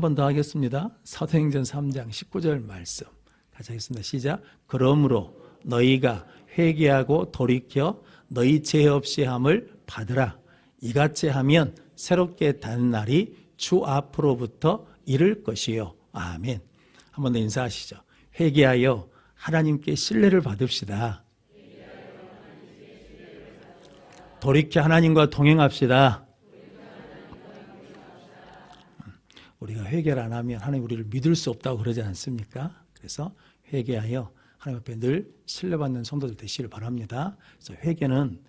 번 더 하겠습니다. 사도행전 3장 19절 말씀 같이 하겠습니다. 시작. 그러므로 너희가 회개하고 돌이켜 너희 죄 없이 함을 받으라. 이같이 하면 새롭게 단 날이 주 앞으로부터 이를 것이요. 아멘. 한 번 더 인사하시죠. 회개하여 하나님께 신뢰를 받읍시다. 돌이켜 하나님과 동행합시다. 우리가 회개를 안 하면 하나님 우리를 믿을 수 없다고 그러지 않습니까? 그래서 회개하여 하나님 앞에 늘 신뢰받는 성도들 되시길 바랍니다. 그래서 회개는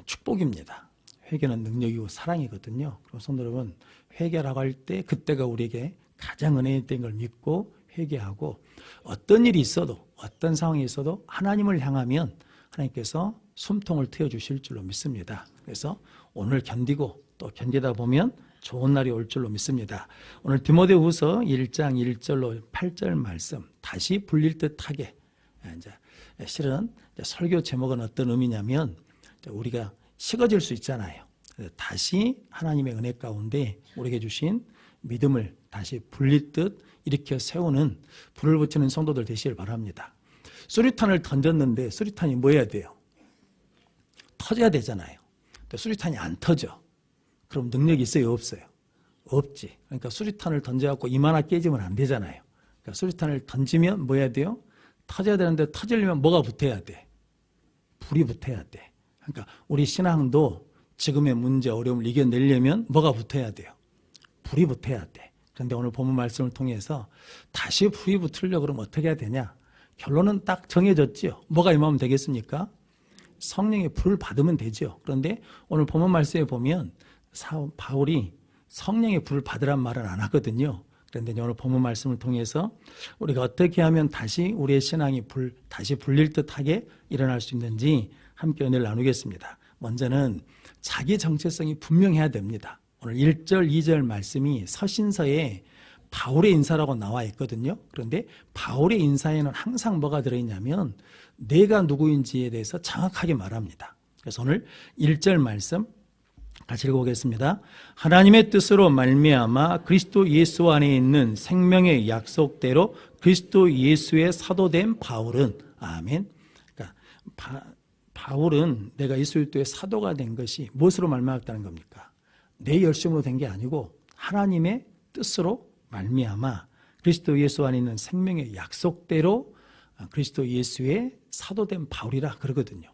축복입니다. 회개는 능력이고 사랑이거든요. 그럼 성도 여러분, 회개라고 할 때 그때가 우리에게 가장 은혜인 때인 걸 믿고 회개하고, 어떤 일이 있어도 어떤 상황이 있어도 하나님을 향하면 하나님께서 숨통을 트여주실 줄로 믿습니다. 그래서 오늘 견디고 또 견디다 보면 좋은 날이 올 줄로 믿습니다. 오늘 디모데후서 1장 1절로 8절 말씀, 다시 불릴 듯하게. 이제 실은 설교 제목은 어떤 의미냐면, 우리가 식어질 수 있잖아요. 다시 하나님의 은혜 가운데 우리에게 주신 믿음을 다시 불릴 듯 일으켜 세우는, 불을 붙이는 성도들 되시길 바랍니다. 수류탄을 던졌는데 수류탄이 뭐 해야 돼요? 터져야 되잖아요. 근데 수류탄이 안 터져. 그럼 능력이 있어요, 없어요? 없지. 그러니까 수류탄을 던져갖고 입 하나 깨지면 안 되잖아요. 그러니까 수류탄을 던지면 뭐 해야 돼요? 터져야 되는데, 터지려면 뭐가 붙어야 돼? 불이 붙어야 돼. 그러니까 우리 신앙도 지금의 문제, 어려움을 이겨내려면 뭐가 붙어야 돼요? 불이 붙어야 돼. 그런데 오늘 본문 말씀을 통해서 다시 불이 붙으려고 그러면 어떻게 해야 되냐? 결론은 딱 정해졌지요. 뭐가 임하면 되겠습니까? 성령의 불을 받으면 되죠. 그런데 오늘 본문 말씀에 보면 바울이 성령의 불을 받으란 말은 안 하거든요. 그런데 오늘 본문 말씀을 통해서 우리가 어떻게 하면 다시 우리의 신앙이 다시 불릴 듯하게 일어날 수 있는지 함께 은혜를 나누겠습니다. 먼저는 자기 정체성이 분명해야 됩니다. 오늘 1절, 2절 말씀이 서신서에 바울의 인사라고 나와 있거든요. 그런데 바울의 인사에는 항상 뭐가 들어있냐면 내가 누구인지에 대해서 정확하게 말합니다. 그래서 오늘 1절 말씀 같이 읽어보겠습니다. 하나님의 뜻으로 말미암아 그리스도 예수 안에 있는 생명의 약속대로 그리스도 예수의 사도된 바울은, 아멘. 그러니까 바울은 내가 예수 그리스도의 사도가 된 것이 무엇으로 말미암았다는 겁니까? 내 열심으로 된 게 아니고 하나님의 뜻으로 말미암아 그리스도 예수 안에 있는 생명의 약속대로 그리스도 예수의 사도된 바울이라 그러거든요.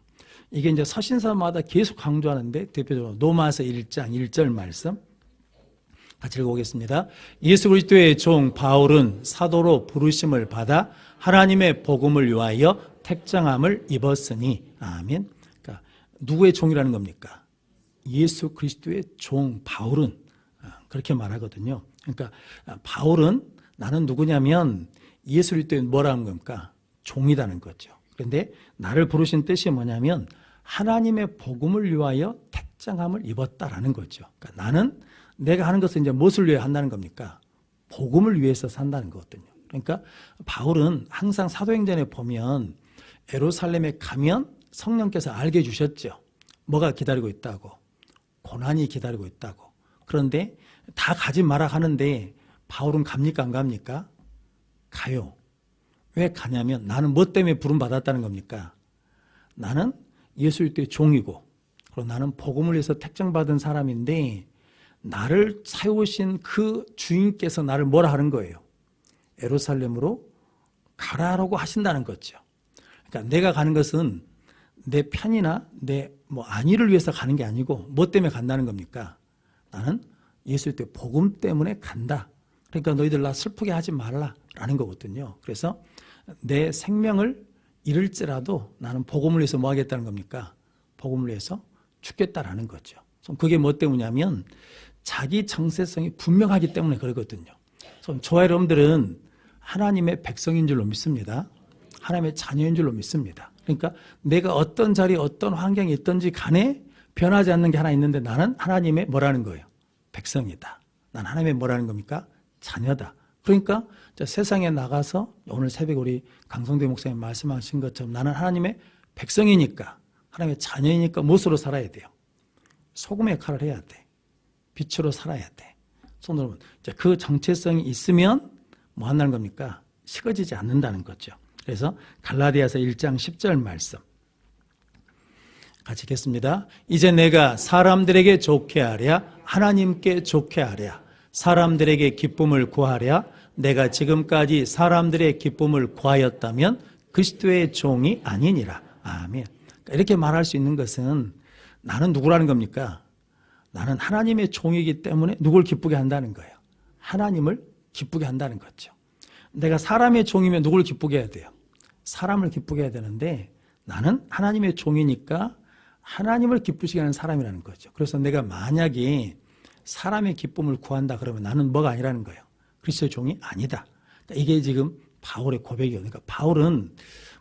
이게 이제 서신서마다 계속 강조하는데, 대표적으로 로마서 1장 1절 말씀 같이 읽어보겠습니다. 예수 그리스도의 종 바울은 사도로 부르심을 받아 하나님의 복음을 위하여 택정함을 입었으니, 아멘. 그러니까 누구의 종이라는 겁니까? 예수 그리스도의 종 바울은 그렇게 말하거든요. 그러니까 바울은 나는 누구냐면 예수 그리스도의 뭐라는 겁니까? 종이라는 거죠. 그런데 나를 부르신 뜻이 뭐냐면 하나님의 복음을 위하여 택정함을 입었다라는 거죠. 그러니까 나는 내가 하는 것은 이제 무엇을 위해 한다는 겁니까? 복음을 위해서 산다는 거거든요. 그러니까 바울은 항상 사도행전에 보면 예루살렘에 가면 성령께서 알게 해주셨죠. 뭐가 기다리고 있다고? 고난이 기다리고 있다고. 그런데 다 가지 마라 하는데 바울은 갑니까 안 갑니까? 가요. 왜 가냐면 나는 뭐 때문에 부름받았다는 겁니까? 나는 예수 그리스도의 종이고, 그리고 나는 복음을 위해서 택정받은 사람인데 나를 세우신 그 주인께서 나를 뭐라 하는 거예요? 예루살렘으로 가라라고 하신다는 거죠. 그러니까 내가 가는 것은 내 편이나 내 안위를 위해서 가는 게 아니고 뭐 때문에 간다는 겁니까? 나는 예수 그리스도의 복음 때문에 간다. 그러니까 너희들 나 슬프게 하지 말라라는 거거든요. 그래서 내 생명을 잃을지라도 나는 복음을 위해서 뭐 하겠다는 겁니까? 복음을 위해서 죽겠다라는 거죠. 그게 뭐 때문이냐면 자기 정체성이 분명하기 때문에 그러거든요. 저와 여러분들은 하나님의 백성인 줄로 믿습니다. 하나님의 자녀인 줄로 믿습니다. 그러니까 내가 어떤 자리, 어떤 환경에 있든지 간에 변하지 않는 게 하나 있는데 나는 하나님의 뭐라는 거예요? 백성이다. 난 하나님의 뭐라는 겁니까? 자녀다. 그러니까 세상에 나가서 오늘 새벽에 우리 강성대 목사님 말씀하신 것처럼 나는 하나님의 백성이니까, 하나님의 자녀이니까 무엇으로 살아야 돼요? 소금의 역할을 해야 돼. 빛으로 살아야 돼. 성도 여러분, 그 정체성이 있으면 뭐 한다는 겁니까? 식어지지 않는다는 거죠. 그래서 갈라디아서 1장 10절 말씀 같이 읽겠습니다. 이제 내가 사람들에게 좋게 하랴 하나님께 좋게 하랴 사람들에게 기쁨을 구하랴 내가 지금까지 사람들의 기쁨을 구하였다면 그리스도의 종이 아니니라. 아멘. 이렇게 말할 수 있는 것은 나는 누구라는 겁니까? 나는 하나님의 종이기 때문에 누굴 기쁘게 한다는 거예요. 하나님을 기쁘게 한다는 거죠. 내가 사람의 종이면 누굴 기쁘게 해야 돼요? 사람을 기쁘게 해야 되는데 나는 하나님의 종이니까 하나님을 기쁘시게 하는 사람이라는 거죠. 그래서 내가 만약에 사람의 기쁨을 구한다 그러면 나는 뭐가 아니라는 거예요. 그리스도의 종이 아니다. 그러니까 이게 지금 바울의 고백이에요. 그러니까 바울은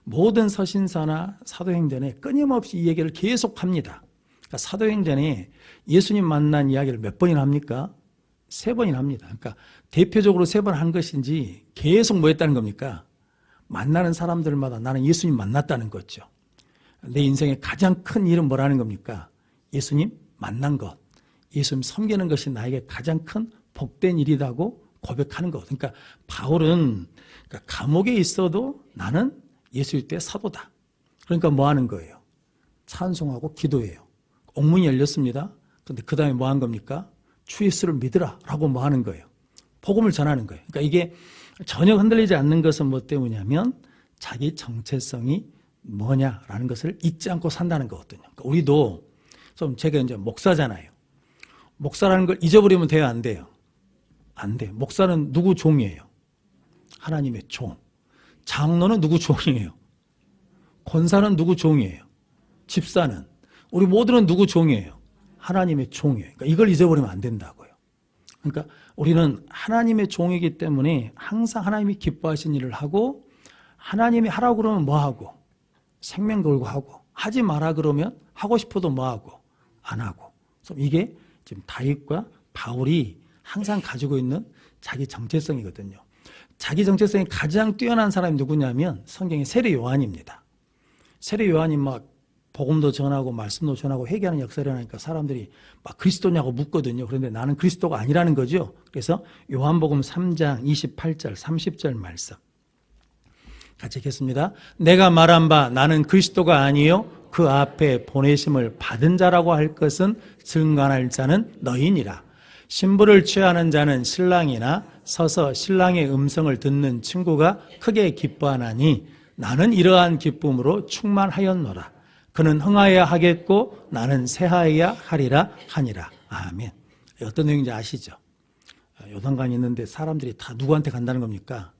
모든 서신서나 사도행전에 끊임없이 이 얘기를 계속합니다. 그러니까 사도행전에 예수님 만난 이야기를 몇 번이나 합니까? 3번이나 합니다. 그러니까 대표적으로 3번 한 것인지 계속 뭐 했다는 겁니까? 만나는 사람들마다 나는 예수님 만났다는 거죠. 내 인생의 가장 큰 일은 뭐라는 겁니까? 예수님 만난 것. 예수님 섬기는 것이 나에게 가장 큰 복된 일이라고 고백하는 것. 그러니까 바울은 감옥에 있어도 나는 예수일 때 사도다. 그러니까 뭐 하는 거예요? 찬송하고 기도해요. 옥문이 열렸습니다. 그런데 그 다음에 뭐 한 겁니까? 주 예수를 믿으라 라고 뭐 하는 거예요? 복음을 전하는 거예요. 그러니까 이게 전혀 흔들리지 않는 것은 뭐 때문이냐면 자기 정체성이 뭐냐라는 것을 잊지 않고 산다는 거거든요. 그러니까 우리도 좀 제가 이제 목사잖아요. 목사라는 걸 잊어버리면 돼요, 안 돼요? 안 돼요. 목사는 누구 종이에요? 하나님의 종. 장로는 누구 종이에요? 권사는 누구 종이에요? 집사는. 우리 모두는 누구 종이에요? 하나님의 종이에요. 그러니까 이걸 잊어버리면 안 된다고요. 그러니까 우리는 하나님의 종이기 때문에 항상 하나님이 기뻐하신 일을 하고 하나님이 하라고 그러면 뭐 하고 생명 걸고 하고 하지 마라 그러면 하고 싶어도 뭐 하고 안 하고. 그래서 이게 지금 다윗과 바울이 항상 가지고 있는 자기 정체성이거든요. 자기 정체성이 가장 뛰어난 사람이 누구냐면 성경의 세례 요한입니다. 세례 요한이 막 복음도 전하고 말씀도 전하고 회개하는 역사를 하니까 사람들이 막 그리스도냐고 묻거든요. 그런데 나는 그리스도가 아니라는 거죠. 그래서 요한복음 3장 28절 30절 말씀 같이 읽겠습니다. 내가 말한 바 나는 그리스도가 아니요 그 앞에 보내심을 받은 자라고 할 것은 증거할 자는 너희니라. 신부를 취하는 자는 신랑이나 서서 신랑의 음성을 듣는 친구가 크게 기뻐하나니 나는 이러한 기쁨으로 충만하였노라. 그는 흥하여야 하겠고 나는 쇠하여야 하리라 하니라. 아멘. 어떤 내용인지 아시죠? 요단강이 있는데 사람들이 다 누구한테 간다는 겁니까?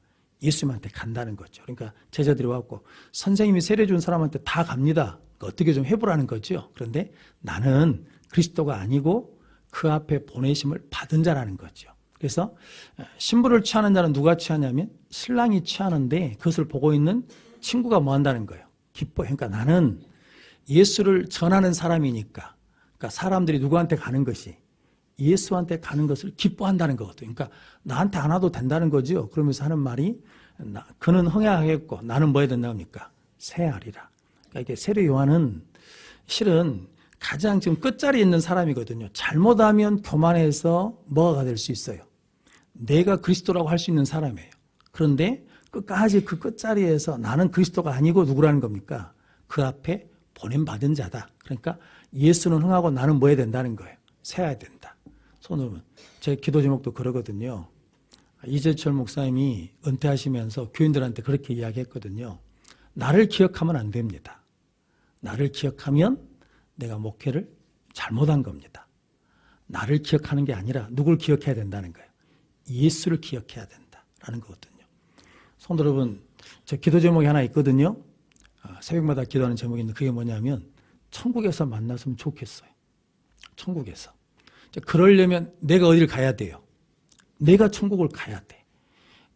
예수님한테 간다는 거죠. 그러니까 제자들이 와서 선생님이 세례 준 사람한테 다 갑니다. 어떻게 좀 해보라는 거죠. 그런데 나는 그리스도가 아니고 그 앞에 보내심을 받은 자라는 거죠. 그래서 신부를 취하는 자는 누가 취하냐면 신랑이 취하는데 그것을 보고 있는 친구가 뭐 한다는 거예요? 기뻐요. 그러니까 나는 예수를 전하는 사람이니까 그러니까 사람들이 누구한테 가는 것이 예수한테 가는 것을 기뻐한다는 거거든요. 그러니까 나한테 안 와도 된다는 거죠. 그러면서 하는 말이 그는 흥하겠고 나는 뭐 해야 된다고 합니까? 쇠하리라. 그러니까 이게 세례 요한은 실은 가장 지금 끝자리에 있는 사람이거든요. 잘못하면 교만해서 뭐가 될 수 있어요? 내가 그리스도라고 할 수 있는 사람이에요. 그런데 끝까지 그 끝자리에서 나는 그리스도가 아니고 누구라는 겁니까? 그 앞에 보냄받은 자다. 그러니까 예수는 흥하고 나는 뭐 해야 된다는 거예요? 세야 된다. 손으로는 제 기도 제목도 그러거든요. 이재철 목사님이 은퇴하시면서 교인들한테 그렇게 이야기했거든요. 나를 기억하면 안 됩니다. 나를 기억하면 내가 목회를 잘못한 겁니다. 나를 기억하는 게 아니라 누굴 기억해야 된다는 거예요. 예수를 기억해야 된다라는 거거든요. 성도 여러분, 제 기도 제목이 하나 있거든요. 새벽마다 기도하는 제목인데 그게 뭐냐면 천국에서 만났으면 좋겠어요. 천국에서. 그러려면 내가 어디를 가야 돼요? 내가 천국을 가야 돼.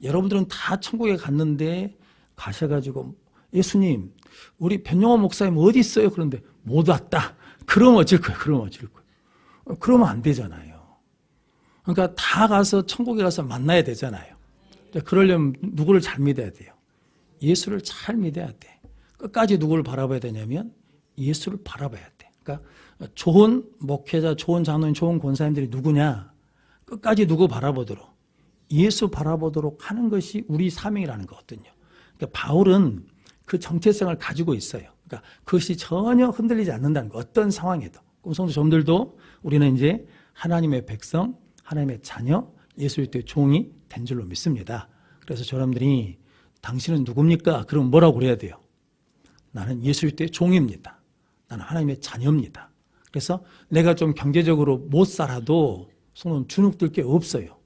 여러분들은 다 천국에 갔는데 가셔가지고 예수님 우리 변영호 목사님 어디 있어요? 그런데 못 왔다. 그러면 어쩔 거예요? 그러면 어쩔 거예요? 그러면 안 되잖아요. 그러니까 다 가서 천국에 가서 만나야 되잖아요. 그러려면 누구를 잘 믿어야 돼요? 예수를 잘 믿어야 돼. 끝까지 누구를 바라봐야 되냐면 예수를 바라봐야 돼. 그러니까 좋은 목회자, 좋은 장로님, 좋은 권사님들이 누구냐? 끝까지 누구 바라보도록? 예수 바라보도록 하는 것이 우리 사명이라는 거거든요. 그러니까 바울은 그 정체성을 가지고 있어요. 그러니까 그것이 전혀 흔들리지 않는다는 거. 어떤 상황에도. 성도 여러분들도 우리는 이제 하나님의 백성, 하나님의 자녀, 예수 그리스도의 종이 된 줄로 믿습니다. 그래서 여러분들이 당신은 누굽니까? 그럼 뭐라고 그래야 돼요? 나는 예수 그리스도의 종입니다. 나는 하나님의 자녀입니다. 그래서 내가 좀 경제적으로 못 살아도 성도는 주눅들 게 없어요.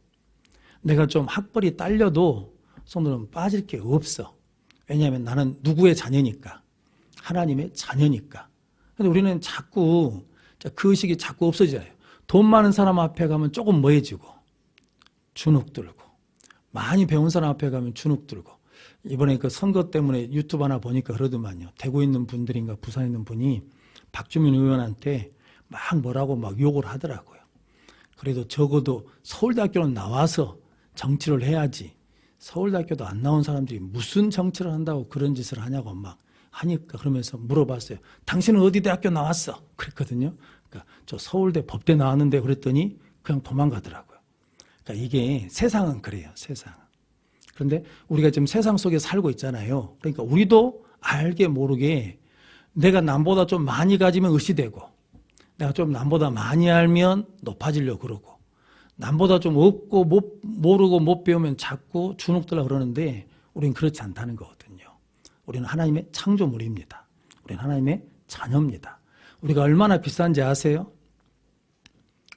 내가 좀 학벌이 딸려도 성도는 빠질 게 없어. 왜냐하면 나는 누구의 자녀니까. 하나님의 자녀니까. 근데 우리는 자꾸 그 의식이 자꾸 없어지잖아요. 돈 많은 사람 앞에 가면 조금 뭐해지고 주눅 들고, 많이 배운 사람 앞에 가면 주눅 들고. 이번에 그 선거 때문에 유튜브 하나 보니까 그러더만요. 대구에 있는 분들인가 부산에 있는 분이 박주민 의원한테 막 뭐라고 막 욕을 하더라고요. 그래도 적어도 서울대학교는 나와서 정치를 해야지. 서울대학교도 안 나온 사람들이 무슨 정치를 한다고 그런 짓을 하냐고 막 하니까, 그러면서 물어봤어요. 당신은 어디 대학교 나왔어? 그랬거든요. 그러니까 저 서울대 법대 나왔는데 그랬더니 그냥 도망가더라고요. 그러니까 이게 세상은 그래요. 세상은. 그런데 우리가 지금 세상 속에 살고 있잖아요. 그러니까 우리도 알게 모르게 내가 남보다 좀 많이 가지면 의시되고, 내가 좀 남보다 많이 알면 높아지려고 그러고, 남보다 좀 없고 모르고 못 배우면 자꾸 주눅 들라 그러는데 우리는 그렇지 않다는 거거든요. 우리는 하나님의 창조물입니다. 우리는 하나님의 자녀입니다. 우리가 얼마나 비싼지 아세요?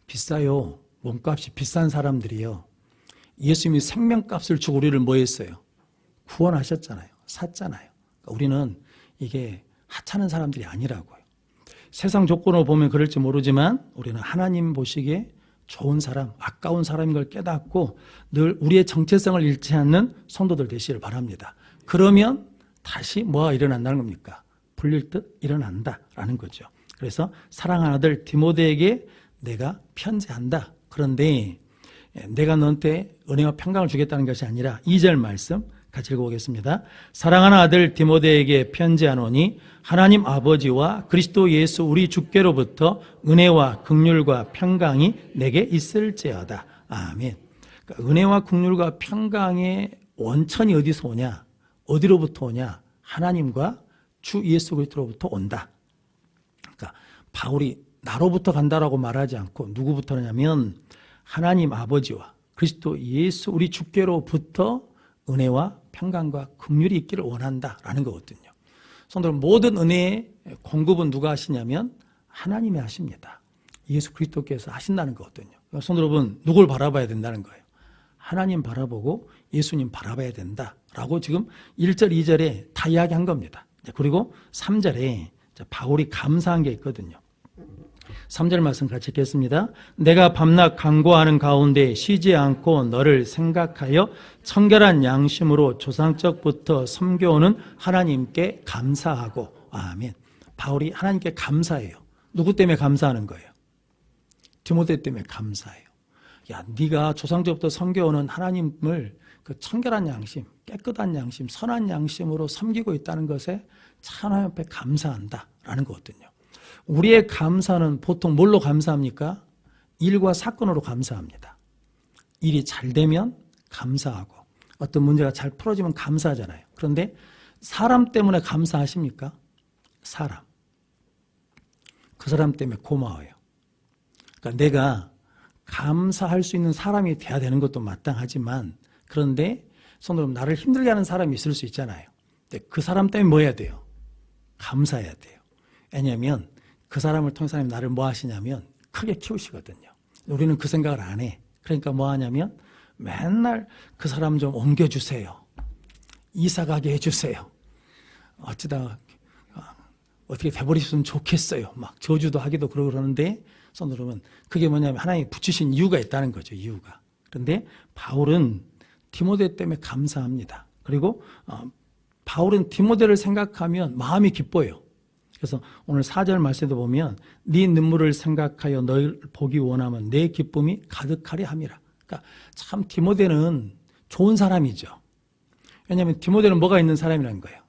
비싸요. 몸값이 비싼 사람들이요. 예수님이 생명값을 주고 우리를 뭐 했어요? 구원하셨잖아요. 샀잖아요. 그러니까 우리는 이게 하찮은 사람들이 아니라고요. 세상 조건으로 보면 그럴지 모르지만 우리는 하나님 보시기에 좋은 사람, 아까운 사람인 걸 깨닫고 늘 우리의 정체성을 잃지 않는 성도들 되시기를 바랍니다. 그러면 다시 뭐가 일어난다는 겁니까? 불릴 듯 일어난다라는 거죠. 그래서 사랑하는 아들 디모데에게 내가 편지한다. 그런데 내가 너한테 은혜와 평강을 주겠다는 것이 아니라 2절 말씀 같이 읽어보겠습니다. 사랑하는 아들 디모데에게 편지하노니 하나님 아버지와 그리스도 예수 우리 주께로부터 은혜와 긍휼과 평강이 내게 있을지어다. 아멘. 그러니까 은혜와 긍휼과 평강의 원천이 어디서 오냐? 어디로부터 오냐? 하나님과 주 예수 그리스도로부터 온다. 그러니까 바울이 나로부터 간다라고 말하지 않고 누구부터 하냐면 하나님 아버지와 그리스도 예수 우리 주께로부터 은혜와 평강과 긍휼이 있기를 원한다라는 거거든요. 성도들, 모든 은혜의 공급은 누가 하시냐면 하나님이 하십니다. 예수 그리스도께서 하신다는 거거든요. 성도 여러분, 누굴 바라봐야 된다는 거예요? 하나님 바라보고 예수님 바라봐야 된다라고 지금 1절, 2절에 다 이야기한 겁니다. 그리고 3절에 바울이 감사한 게 있거든요. 3절 말씀 같이 읽겠습니다. 내가 밤낮 간구하는 가운데 쉬지 않고 너를 생각하여 청결한 양심으로 조상적부터 섬겨오는 하나님께 감사하고. 아멘. 바울이 하나님께 감사해요. 누구 때문에 감사하는 거예요? 디모데 때문에 감사해요. 야, 네가 조상적부터 섬겨오는 하나님을 그 청결한 양심, 깨끗한 양심, 선한 양심으로 섬기고 있다는 것에 참 하나님 앞에 감사한다라는 거거든요. 우리의 감사는 보통 뭘로 감사합니까? 일과 사건으로 감사합니다. 일이 잘 되면 감사하고, 어떤 문제가 잘 풀어지면 감사하잖아요. 그런데 사람 때문에 감사하십니까? 사람. 그 사람 때문에 고마워요. 그러니까 내가 감사할 수 있는 사람이 돼야 되는 것도 마땅하지만, 그런데 성도 여러분, 나를 힘들게 하는 사람이 있을 수 있잖아요. 근데 그 사람 때문에 뭐 해야 돼요? 감사해야 돼요. 왜냐하면 그 사람을 통해서 하나님 나를 뭐 하시냐면 크게 키우시거든요. 우리는 그 생각을 안 해. 그러니까 뭐 하냐면 맨날 그 사람 좀 옮겨주세요. 이사 가게 해주세요. 어찌다 어떻게 돼버리셨으면 좋겠어요. 막 저주도 하기도 그러고 그러는데, 성도 여러분, 그게 뭐냐면 하나님이 붙이신 이유가 있다는 거죠. 이유가. 그런데 바울은 디모데 때문에 감사합니다. 그리고 바울은 디모데를 생각하면 마음이 기뻐요. 그래서 오늘 4절 말씀에도 보면 네 눈물을 생각하여 너를 보기 원하면 내 기쁨이 가득하리 함이라. 그러니까 참 디모데는 좋은 사람이죠. 왜냐하면 디모데는 뭐가 있는 사람이라는 거예요?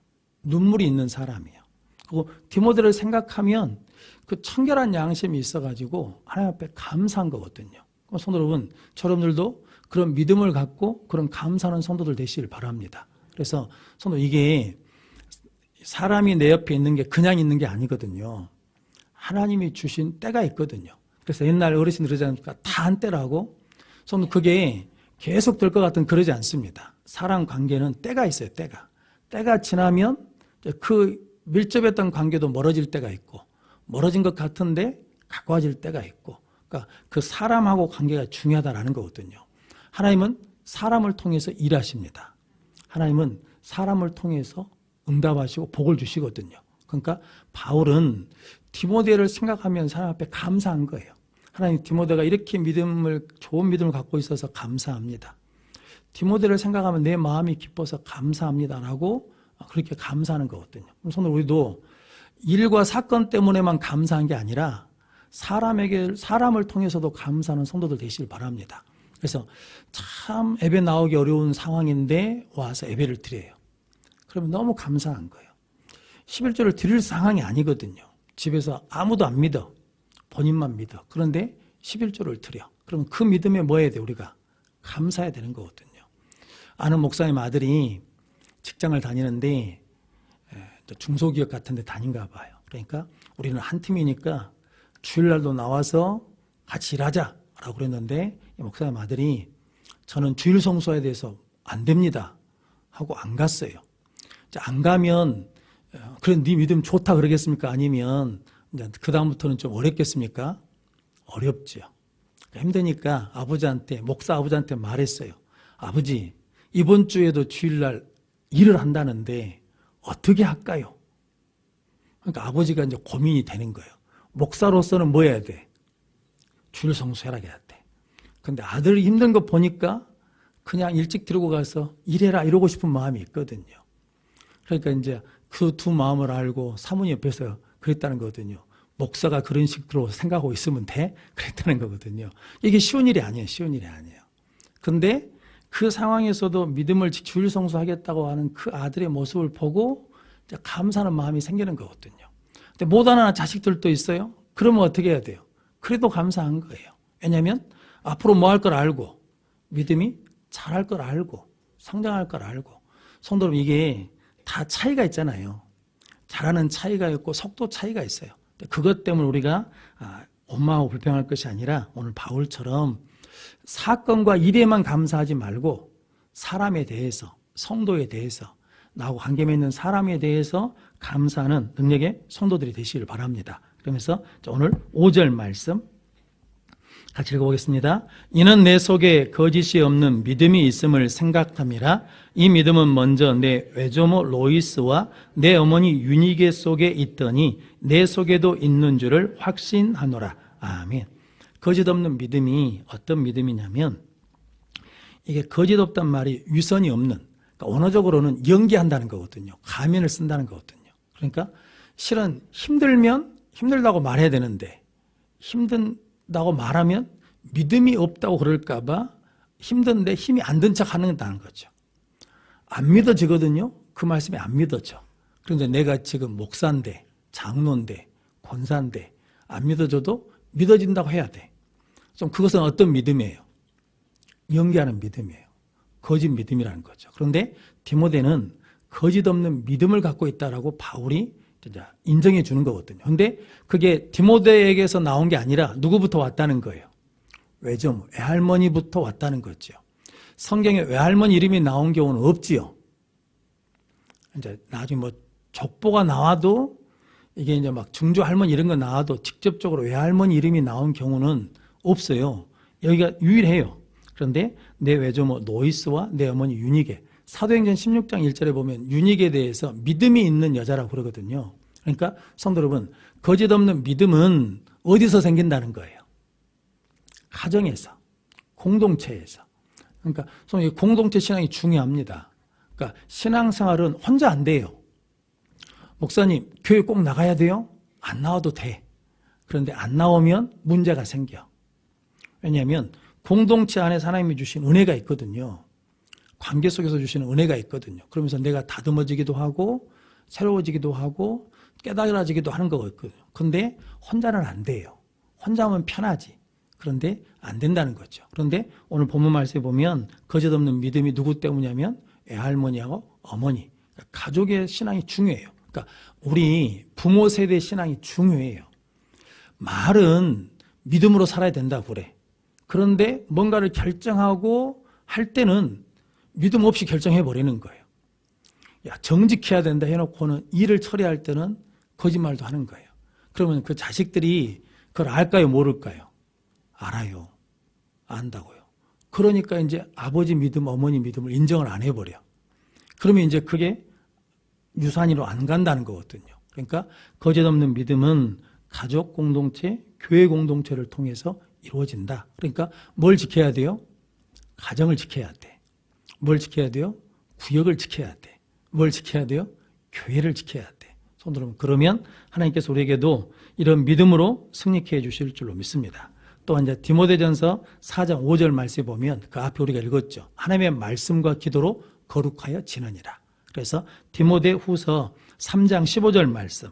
눈물이 있는 사람이에요. 그리고 디모데를 생각하면 그 청결한 양심이 있어가지고 하나님 앞에 감사한 거거든요. 성도 여러분, 여러분들도 그런 믿음을 갖고 그런 감사하는 성도들 되시길 바랍니다. 그래서 성도, 이게 사람이 내 옆에 있는 게 그냥 있는 게 아니거든요. 하나님이 주신 때가 있거든요. 그래서 옛날 어르신들 그러지 않습니까? 다 한때라고. 성도, 그게 계속 될 것 같은 그러지 않습니다. 사람 관계는 때가 있어요. 때가 지나면 그 밀접했던 관계도 멀어질 때가 있고, 멀어진 것 같은데 가까워질 때가 있고, 그러니까 그 사람하고 관계가 중요하다라는 거거든요. 하나님은 사람을 통해서 일하십니다. 하나님은 사람을 통해서 응답하시고 복을 주시거든요. 그러니까 바울은 디모데를 생각하면서 하나님 앞에 감사한 거예요. 하나님, 디모데가 이렇게 좋은 믿음을 갖고 있어서 감사합니다. 디모데를 생각하면 내 마음이 기뻐서 감사합니다라고 그렇게 감사하는 거거든요. 그럼 우리도 일과 사건 때문에만 감사한 게 아니라 사람을 통해서도 감사하는 성도들 되시길 바랍니다. 그래서 참 예배 나오기 어려운 상황인데 와서 예배를 드려요. 그러면 너무 감사한 거예요. 11조를 드릴 상황이 아니거든요. 집에서 아무도 안 믿어. 본인만 믿어. 그런데 11조를 드려. 그러면 그 믿음에 뭐 해야 돼? 우리가 감사해야 되는 거거든요. 아는 목사님 아들이 직장을 다니는데 중소기업 같은 데 다닌가 봐요. 그러니까 우리는 한 팀이니까 주일날도 나와서 같이 일하자라고 그랬는데, 목사님 아들이 저는 주일 성수에 대해서 안 됩니다 하고 안 갔어요. 안 가면 그래 네 믿음 좋다 그러겠습니까? 아니면 이제 그 다음부터는 좀 어렵겠습니까? 어렵죠. 힘드니까 목사 아버지한테 말했어요. 아버지, 이번 주에도 주일날 일을 한다는데 어떻게 할까요? 그러니까 아버지가 이제 고민이 되는 거예요. 목사로서는 뭐 해야 돼? 주일 성수해라 해야 돼. 근데 아들이 힘든 거 보니까 그냥 일찍 들고 가서 일해라 이러고 싶은 마음이 있거든요. 그러니까 이제 그 두 마음을 알고 사모님 옆에서 그랬다는 거거든요. 목사가 그런 식으로 생각하고 있으면 돼? 그랬다는 거거든요. 이게 쉬운 일이 아니에요. 근데 그 상황에서도 믿음을 주일 성수하겠다고 하는 그 아들의 모습을 보고 감사하는 마음이 생기는 거거든요. 근데 못 하는 자식들도 있어요. 그러면 어떻게 해야 돼요? 그래도 감사한 거예요. 왜냐하면 앞으로 뭐 할 걸 알고, 믿음이 잘할 걸 알고, 성장할 걸 알고. 성도 여러분, 이게 다 차이가 있잖아요. 잘하는 차이가 있고 속도 차이가 있어요. 그것 때문에 우리가 원망하고 불평할 것이 아니라 오늘 바울처럼 사건과 일에만 감사하지 말고 사람에 대해서, 성도에 대해서, 나하고 관계 맺는 사람에 대해서 감사하는 능력의 성도들이 되시길 바랍니다. 그러면서 오늘 5절 말씀 같이 읽어보겠습니다. 이는 내 속에 거짓이 없는 믿음이 있음을 생각함이라. 이 믿음은 먼저 내 외조모 로이스와 내 어머니 유니게 속에 있더니 내 속에도 있는 줄을 확신하노라. 아멘. 거짓 없는 믿음이 어떤 믿음이냐면, 이게 거짓 없단 말이 위선이 없는, 그러니까 언어적으로는 연기한다는 거거든요. 가면을 쓴다는 거거든요. 그러니까 실은 힘들면 힘들다고 말해야 되는데, 힘든다고 말하면 믿음이 없다고 그럴까봐 힘든데 힘이 안 든 척 하는 거죠. 안 믿어지거든요. 그 말씀이 안 믿어져. 그런데 내가 지금 목사인데, 장로인데, 권사인데 안 믿어져도 믿어진다고 해야 돼. 좀 그것은 어떤 믿음이에요? 연기하는 믿음이에요. 거짓 믿음이라는 거죠. 그런데 디모데는 거짓 없는 믿음을 갖고 있다라고 바울이 인정해 주는 거거든요. 그런데 그게 디모데에게서 나온 게 아니라 누구부터 왔다는 거예요? 외조모, 외할머니부터 왔다는 거죠. 성경에 외할머니 이름이 나온 경우는 없지요. 이제 나중에 뭐 족보가 나와도, 이게 이제 막 중조 할머니 이런 거 나와도 직접적으로 외할머니 이름이 나온 경우는 없어요. 여기가 유일해요. 그런데 내 외조모 노이스와 내 어머니 유니게, 사도행전 16장 1절에 보면 유니게에 대해서 믿음이 있는 여자라고 그러거든요. 그러니까 성도 여러분, 거짓 없는 믿음은 어디서 생긴다는 거예요? 가정에서, 공동체에서. 그러니까 공동체 신앙이 중요합니다. 그러니까 신앙생활은 혼자 안 돼요. 목사님, 교회 꼭 나가야 돼요? 안 나와도 돼. 그런데 안 나오면 문제가 생겨. 왜냐하면 공동체 안에 하나님이 주신 은혜가 있거든요. 관계 속에서 주시는 은혜가 있거든요. 그러면서 내가 다듬어지기도 하고 새로워지기도 하고 깨달아지기도 하는 거거든요. 근데 혼자는 안 돼요. 혼자 하면 편하지. 그런데 안 된다는 거죠. 그런데 오늘 본문 말씀에 보면 거짓없는 믿음이 누구 때문이냐면 외할머니하고 어머니, 가족의 신앙이 중요해요. 그러니까 우리 부모 세대 신앙이 중요해요. 말은 믿음으로 살아야 된다고 그래. 그런데 뭔가를 결정하고 할 때는 믿음 없이 결정해버리는 거예요. 야, 정직해야 된다 해놓고는 일을 처리할 때는 거짓말도 하는 거예요. 그러면 그 자식들이 그걸 알까요? 모를까요? 알아요. 안다고요. 그러니까 이제 아버지 믿음, 어머니 믿음을 인정을 안 해버려. 그러면 이제 그게 유산으로 안 간다는 거거든요. 그러니까 거짓없는 믿음은 가족 공동체, 교회 공동체를 통해서 이루어진다. 그러니까 뭘 지켜야 돼요? 가정을 지켜야 돼. 뭘 지켜야 돼요? 구역을 지켜야 돼. 뭘 지켜야 돼요? 교회를 지켜야 돼. 손 들어보면 그러면 하나님께서 우리에게도 이런 믿음으로 승리케 해주실 줄로 믿습니다. 또한 이제 디모데전서 4장 5절 말씀에 보면 그 앞에 우리가 읽었죠. 하나님의 말씀과 기도로 거룩하여 지느니라. 그래서 디모데 후서 3장 15절 말씀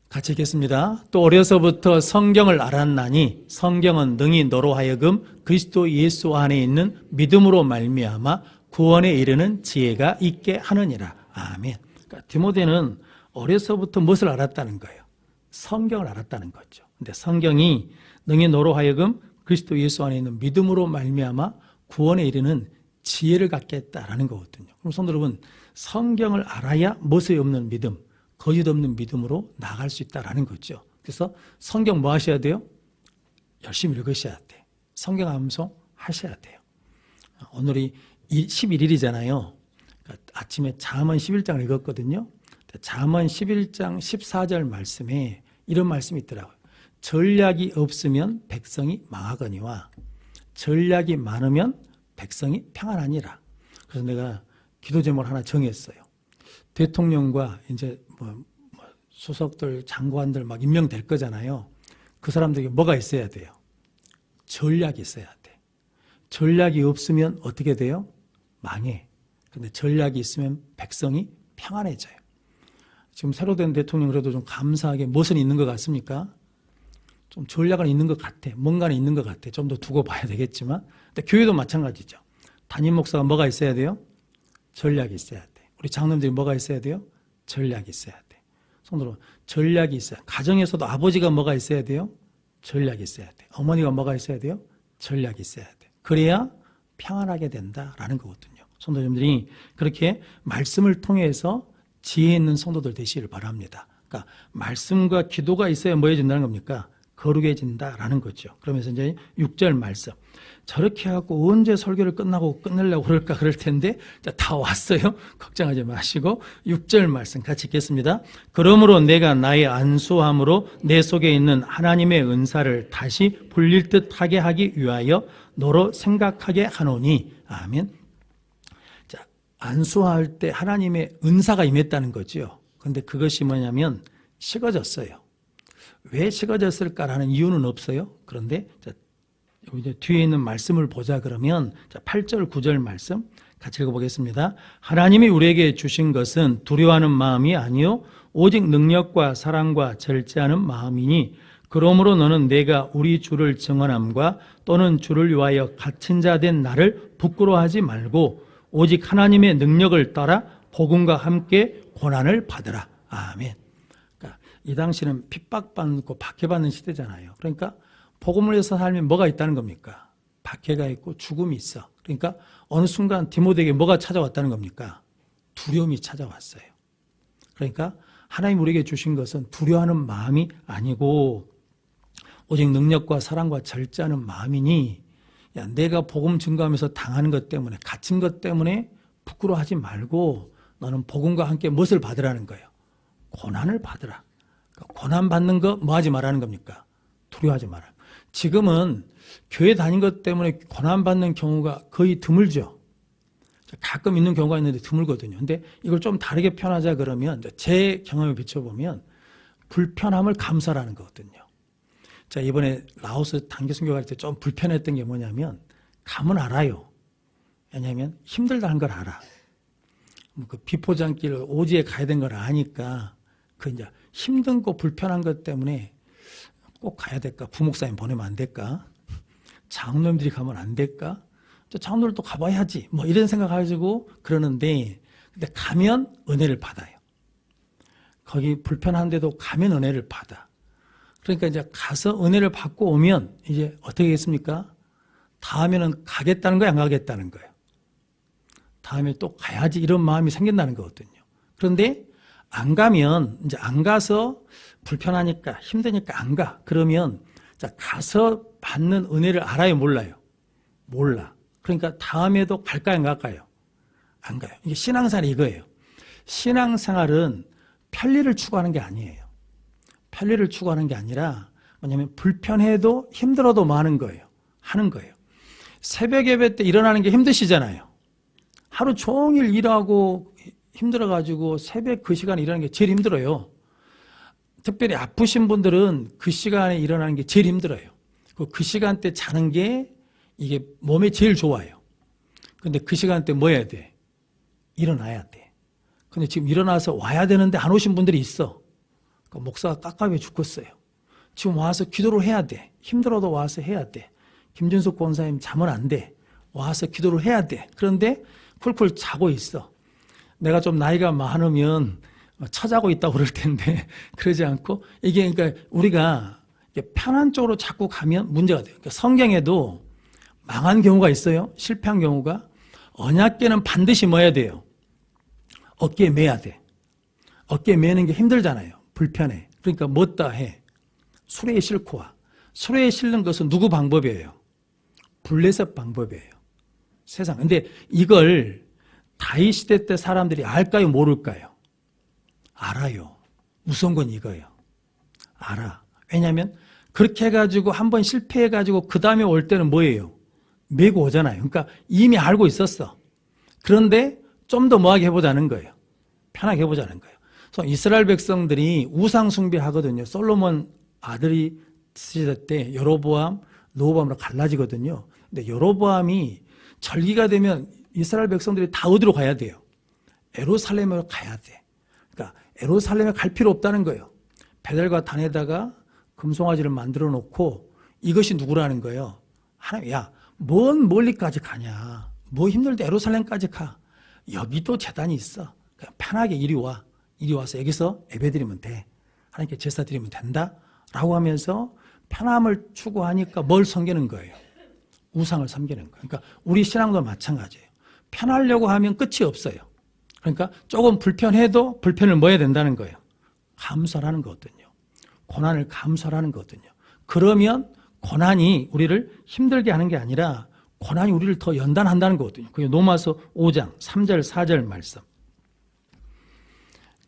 같이 읽겠습니다. 또 어려서부터 성경을 알았나니 성경은 능히 너로 하여금 그리스도 예수 안에 있는 믿음으로 말미암아 구원에 이르는 지혜가 있게 하느니라. 아멘. 그러니까 디모데는 어려서부터 무엇을 알았다는 거예요? 성경을 알았다는 거죠. 근데 성경이 능히 너로 하여금 그리스도 예수 안에 있는 믿음으로 말미암아 구원에 이르는 지혜를 갖게 했다라는 거거든요. 그럼 성도 여러분, 성경을 알아야 모습이 없는 믿음, 거짓 없는 믿음으로 나아갈 수 있다라는 거죠. 그래서 성경 뭐 하셔야 돼요? 열심히 읽으셔야 돼. 성경 암송 하셔야 돼요. 오늘이 11일이잖아요. 아침에 잠언 11장을 읽었거든요. 잠언 11장 14절 말씀에 이런 말씀이 있더라고요. 전략이 없으면 백성이 망하거니와 전략이 많으면 백성이 평안하니라. 그래서 내가 기도 제목을 하나 정했어요. 대통령과 이제 수석들, 장관들 막 임명될 거잖아요. 그 사람들에게 뭐가 있어야 돼요? 전략이 있어야 돼. 전략이 없으면 어떻게 돼요? 망해. 근데 전략이 있으면 백성이 평안해져요. 지금 새로 된 대통령 그래도 좀 감사하게 무엇은 있는 것 같습니까? 좀 전략은 있는 것 같아. 뭔가는 있는 것 같아. 좀 더 두고 봐야 되겠지만. 근데 교회도 마찬가지죠. 담임 목사가 뭐가 있어야 돼요? 전략이 있어야 돼. 우리 장로님들이 뭐가 있어야 돼요? 전략이 있어야 돼. 손으로 전략이 있어야 돼. 가정에서도 아버지가 뭐가 있어야 돼요? 전략이 있어야 돼. 어머니가 뭐가 있어야 돼요? 전략이 있어야 돼. 그래야 평안하게 된다라는 거거든요. 성도님들이 그렇게 말씀을 통해서 지혜 있는 성도들 되시기를 바랍니다. 그러니까 말씀과 기도가 있어야 뭐 해진다는 겁니까? 거룩해진다라는 거죠. 그러면서 이제 6절 말씀. 저렇게 하고 언제 설교를 끝나고 끝내려고 그럴까 그럴 텐데 다 왔어요. 걱정하지 마시고 6절 말씀 같이 읽겠습니다. 그러므로 내가 나의 안수함으로 내 속에 있는 하나님의 은사를 다시 불릴 듯하게 하기 위하여 너로 생각하게 하노니. 아멘. 자, 안수할 때 하나님의 은사가 임했다는 거죠. 그런데 그것이 뭐냐면 식어졌어요. 왜 식어졌을까라는 이유는 없어요. 그런데 이제 뒤에 있는 말씀을 보자 그러면 8절 9절 말씀 같이 읽어보겠습니다. 하나님이 우리에게 주신 것은 두려워하는 마음이 아니요 오직 능력과 사랑과 절제하는 마음이니 그러므로 너는 내가 우리 주를 증언함과 또는 주를 위하여 갇힌 자 된 나를 부끄러워하지 말고 오직 하나님의 능력을 따라 복음과 함께 고난을 받으라. 아멘. 이 당시는 핍박받고 박해받는 시대잖아요. 그러니까 복음을 위해서 살면 뭐가 있다는 겁니까? 박해가 있고 죽음이 있어. 그러니까 어느 순간 디모데에게 뭐가 찾아왔다는 겁니까? 두려움이 찾아왔어요. 그러니까 하나님 우리에게 주신 것은 두려워하는 마음이 아니고 오직 능력과 사랑과 절제하는 마음이니 야, 내가 복음 증거하면서 당하는 것 때문에 갇힌 것 때문에 부끄러워하지 말고 너는 복음과 함께 무엇을 받으라는 거예요? 고난을 받으라. 고난 받는 거 뭐 하지 말라는 겁니까? 두려워하지 마라. 지금은 교회 다닌 것 때문에 고난 받는 경우가 거의 드물죠. 가끔 있는 경우가 있는데 드물거든요. 근데 이걸 좀 다르게 표현하자 그러면 제 경험에 비춰보면 불편함을 감수하라는 거거든요. 자, 이번에 라오스 단기 선교 갈 때 좀 불편했던 게 뭐냐면 감은 알아요. 왜냐하면 힘들다는 걸 알아. 그 비포장길 오지에 가야 되는 걸 아니까 그 이제 힘든 거 불편한 것 때문에 꼭 가야 될까? 부목사님 보내면 안 될까? 장로님들이 가면 안 될까? 장로들도 가봐야지. 뭐 이런 생각 가지고 그러는데, 근데 가면 은혜를 받아요. 거기 불편한데도 가면 은혜를 받아. 그러니까 이제 가서 은혜를 받고 오면 이제 어떻게 하겠습니까? 다음에는 가겠다는 거야, 안 가겠다는 거예요? 다음에 또 가야지 이런 마음이 생긴다는 거거든요. 그런데 안 가면, 이제 안 가서 불편하니까, 힘드니까 안 가. 그러면 자, 가서 받는 은혜를 알아요, 몰라요? 몰라. 그러니까 다음에도 갈까요, 안 갈까요? 안 가요. 이게 신앙생활이 이거예요. 신앙생활은 편리를 추구하는 게 아니에요. 편리를 추구하는 게 아니라 뭐냐면 불편해도 힘들어도 뭐 하는 거예요? 하는 거예요. 새벽 예배 때 일어나는 게 힘드시잖아요. 하루 종일 일하고 힘들어가지고 새벽 그 시간에 일어나는 게 제일 힘들어요. 특별히 아프신 분들은 그 시간에 일어나는 게 제일 힘들어요. 그 시간대 자는 게 이게 몸에 제일 좋아요. 근데 그 시간대 뭐 해야 돼? 일어나야 돼. 근데 지금 일어나서 와야 되는데 안 오신 분들이 있어. 그러니까 목사가 깝깝해 죽겠어요. 지금 와서 기도를 해야 돼. 힘들어도 와서 해야 돼. 김준석 권사님 자면 안 돼. 와서 기도를 해야 돼. 그런데 쿨쿨 자고 있어. 내가 좀 나이가 많으면 처자고 있다고 그럴 텐데 그러지 않고 이게 그러니까 우리가 편한 쪽으로 자꾸 가면 문제가 돼요. 그러니까 성경에도 망한 경우가 있어요. 실패한 경우가. 언약궤는 반드시 뭐 해야 돼요? 어깨에 매야 돼. 어깨에 매는 게 힘들잖아요. 불편해. 그러니까 뭣다 해? 수레에 싣고 와. 수레에 싣는 것은 누구 방법이에요? 블레셋 방법이에요. 세상. 근데 이걸 다윗 시대 때 사람들이 알까요? 모를까요? 알아요. 무서운 건 이거예요. 알아. 왜냐하면 그렇게 해가지고 한번 실패해가지고 그 다음에 올 때는 뭐예요? 메고 오잖아요. 그러니까 이미 알고 있었어. 그런데 좀 더 뭐하게 해보자는 거예요. 편하게 해보자는 거예요. 그래서 이스라엘 백성들이 우상 숭배하거든요. 솔로몬 아들이 시대 때 여로보암, 르호보암으로 갈라지거든요. 근데 여로보암이 절기가 되면 이스라엘 백성들이 다 어디로 가야 돼요? 예루살렘으로 가야 돼. 그러니까 예루살렘에 갈 필요 없다는 거예요. 베델과 단에다가 금송아지를 만들어 놓고 이것이 누구라는 거예요? 하나님, 야, 뭔 멀리까지 가냐? 뭐 힘들대 예루살렘까지 가. 여기도 제단이 있어. 그냥 편하게 이리 와. 이리 와서 여기서 예배드리면 돼. 하나님께 제사 드리면 된다. 라고 하면서 편함을 추구하니까 뭘 섬기는 거예요? 우상을 섬기는 거예요. 그러니까 우리 신앙도 마찬가지예요. 편하려고 하면 끝이 없어요. 그러니까 조금 불편해도 불편을 뭐 해야 된다는 거예요? 감수하는 거거든요. 고난을 감수하는 거거든요. 그러면 고난이 우리를 힘들게 하는 게 아니라 고난이 우리를 더 연단한다는 거거든요. 그게 로마서 5장 3절 4절 말씀.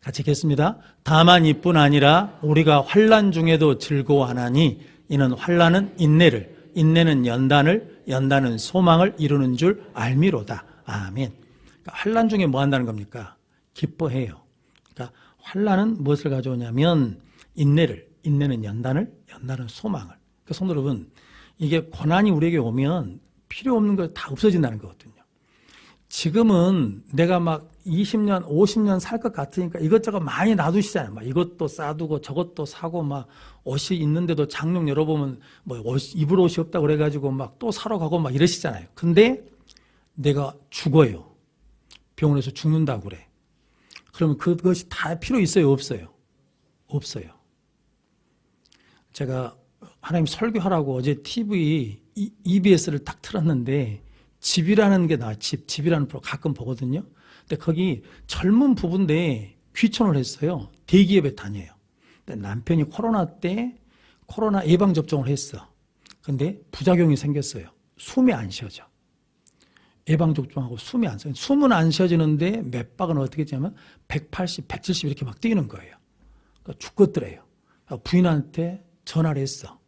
같이 읽겠습니다. 다만 이뿐 아니라 우리가 환난 중에도 즐거워하나니 이는 환난은 인내를, 인내는 연단을, 연단은 소망을 이루는 줄 알미로다. 아멘. 그러니까 환난 중에 뭐 한다는 겁니까? 기뻐해요. 그러니까 환난은 무엇을 가져오냐면 인내를, 인내는 연단을, 연단은 소망을. 그러니까 성도 여러분, 이게 고난이 우리에게 오면 필요 없는 거 다 없어진다는 거거든요. 지금은 내가 막 20년, 50년 살 것 같으니까 이것저것 많이 놔두시잖아요. 막 이것도 싸두고 저것도 사고 막 옷이 있는데도 장롱 열어보면 뭐 입을 옷이 없다고 그래가지고 막 또 사러 가고 막 이러시잖아요. 근데 내가 죽어요. 병원에서 죽는다고 그래. 그러면 그것이 다 필요 있어요? 없어요? 없어요. 제가 하나님 설교하라고 어제 TV EBS를 딱 틀었는데 집이라는 게 나와. 집이라는 프로 가끔 보거든요. 근데 거기 젊은 부부인데 귀촌을 했어요. 대기업에 다녀요. 근데 남편이 코로나 때 코로나 예방접종을 했어. 근데 부작용이 생겼어요. 숨이 안 쉬어져. 예방접종하고 숨이 안 쉬어져. 숨은 안 쉬어지는데 맥박은 어떻게 했냐면 180, 170 이렇게 막 뛰는 거예요. 그러니까 죽겠더래요. 부인한테 전화를 했어.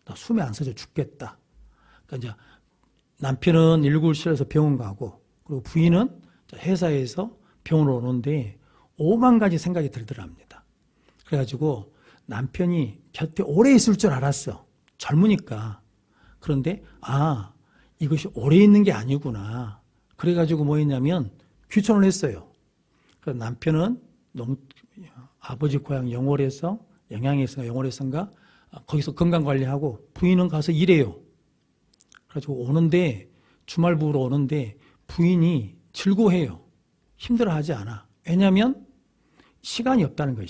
나 숨이 안 쉬어져 죽겠다. 그러니까 이제 남편은 119실에서 병원 가고, 그리고 부인은 회사에서 병원으로 오는데 5만 가지 생각이 들더랍니다. 그래가지고 남편이 곁에 오래 있을 줄 알았어. 젊으니까. 그런데 이것이 오래 있는 게 아니구나. 그래가지고 뭐 했냐면 귀촌을 했어요. 그래서 남편은 아버지 고향 영월에서 영양에서 영월에서인가 거기서 건강관리하고 부인은 가서 일해요. 그래가지고 오는데 주말 부부로 오는데 부인이 즐거워해요. 힘들어하지 않아. 왜냐하면 시간이 없다는 거예요.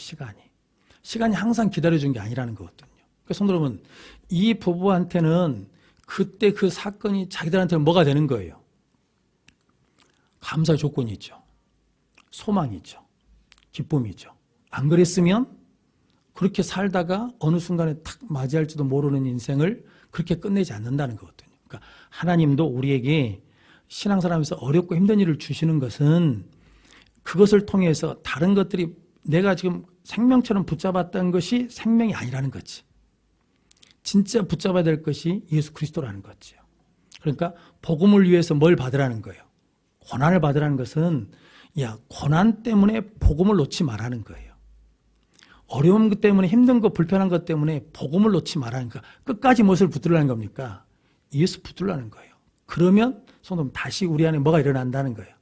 시간이 항상 기다려준 게 아니라는 거거든요. 그래서 성도 여러분, 이 부부한테는 그때 그 사건이 자기들한테는 뭐가 되는 거예요? 감사의 조건이 있죠. 소망이죠. 기쁨이죠. 안 그랬으면 그렇게 살다가 어느 순간에 탁 맞이할지도 모르는 인생을 그렇게 끝내지 않는다는 거거든요. 그러니까 하나님도 우리에게 신앙생활하면서 어렵고 힘든 일을 주시는 것은 그것을 통해서 다른 것들이 내가 지금 생명처럼 붙잡았던 것이 생명이 아니라는 거지. 진짜 붙잡아야 될 것이 예수 그리스도라는 거죠. 그러니까 복음을 위해서 뭘 받으라는 거예요. 고난을 받으라는 것은 고난 때문에 복음을 놓지 말라는 거예요. 어려움 때문에 힘든 것, 불편한 것 때문에 복음을 놓지 말라는 거예요. 끝까지 무엇을 붙들라는 겁니까? 예수 붙들라는 거예요. 그러면 성도님 다시 우리 안에 뭐가 일어난다는 거예요.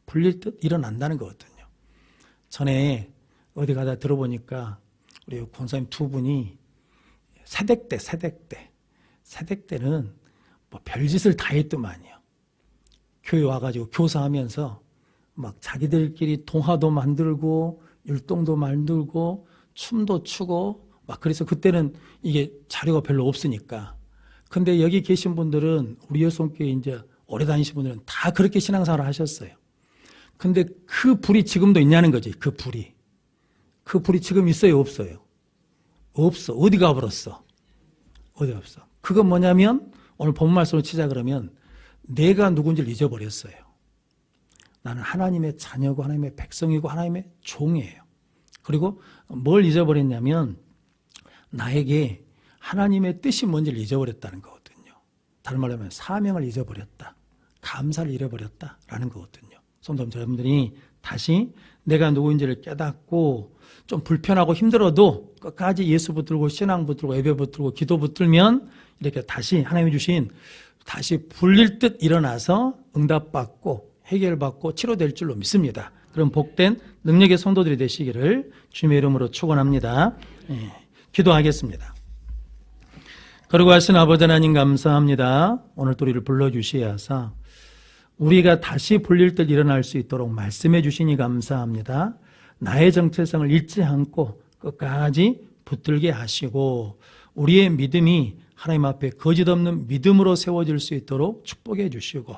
불릴 듯 일어난다는 거거든요. 전에 어디 가다 들어보니까 우리 권사님 두 분이 새댁때는 뭐 별짓을 다 했더만요. 교회 와가지고 교사하면서 막 자기들끼리 동화도 만들고 율동도 만들고 춤도 추고 막 그래서 그때는 이게 자료가 별로 없으니까. 근데 여기 계신 분들은 우리 여성교회 이제 오래 다니신 분들은 다 그렇게 신앙생활을 하셨어요. 근데 그 불이 지금도 있냐는 거지. 그 불이 지금 있어요, 없어요? 없어. 어디 가버렸어? 어디 없어. 그건 뭐냐면 오늘 본문 말씀을 치자 그러면 내가 누군지를 잊어버렸어요. 나는 하나님의 자녀고 하나님의 백성이고 하나님의 종이에요. 그리고 뭘 잊어버렸냐면 나에게 하나님의 뜻이 뭔지를 잊어버렸다는 거거든요. 다른 말로 하면 사명을 잊어버렸다. 감사를 잃어버렸다라는 거거든요. 성도 여러분들이 다시 내가 누구인지를 깨닫고 좀 불편하고 힘들어도 끝까지 예수 붙들고 신앙 붙들고 예배 붙들고 기도 붙들면 이렇게 다시 하나님이 주신 다시 불릴 듯 일어나서 응답받고 해결받고 치료될 줄로 믿습니다. 그럼 복된 능력의 성도들이 되시기를 주님의 이름으로 축원합니다. 기도하겠습니다. 거룩하신 아버지 하나님 감사합니다. 오늘 또 우리를 불러주시어서 우리가 다시 불릴 듯 일어날 수 있도록 말씀해 주시니 감사합니다. 나의 정체성을 잃지 않고 끝까지 붙들게 하시고 우리의 믿음이 하나님 앞에 거짓 없는 믿음으로 세워질 수 있도록 축복해 주시고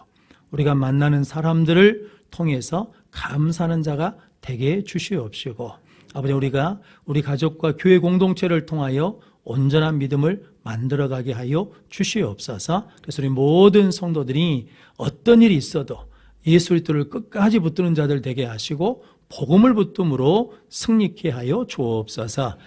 우리가 만나는 사람들을 통해서 감사하는 자가 되게 주시옵시고 아버지 우리가 우리 가족과 교회 공동체를 통하여 온전한 믿음을 만들어가게 하여 주시옵소서. 그래서 우리 모든 성도들이 어떤 일이 있어도 예수 그리스도를 끝까지 붙드는 자들 되게 하시고 복음을 붙듦으로 승리케 하여 주옵소서.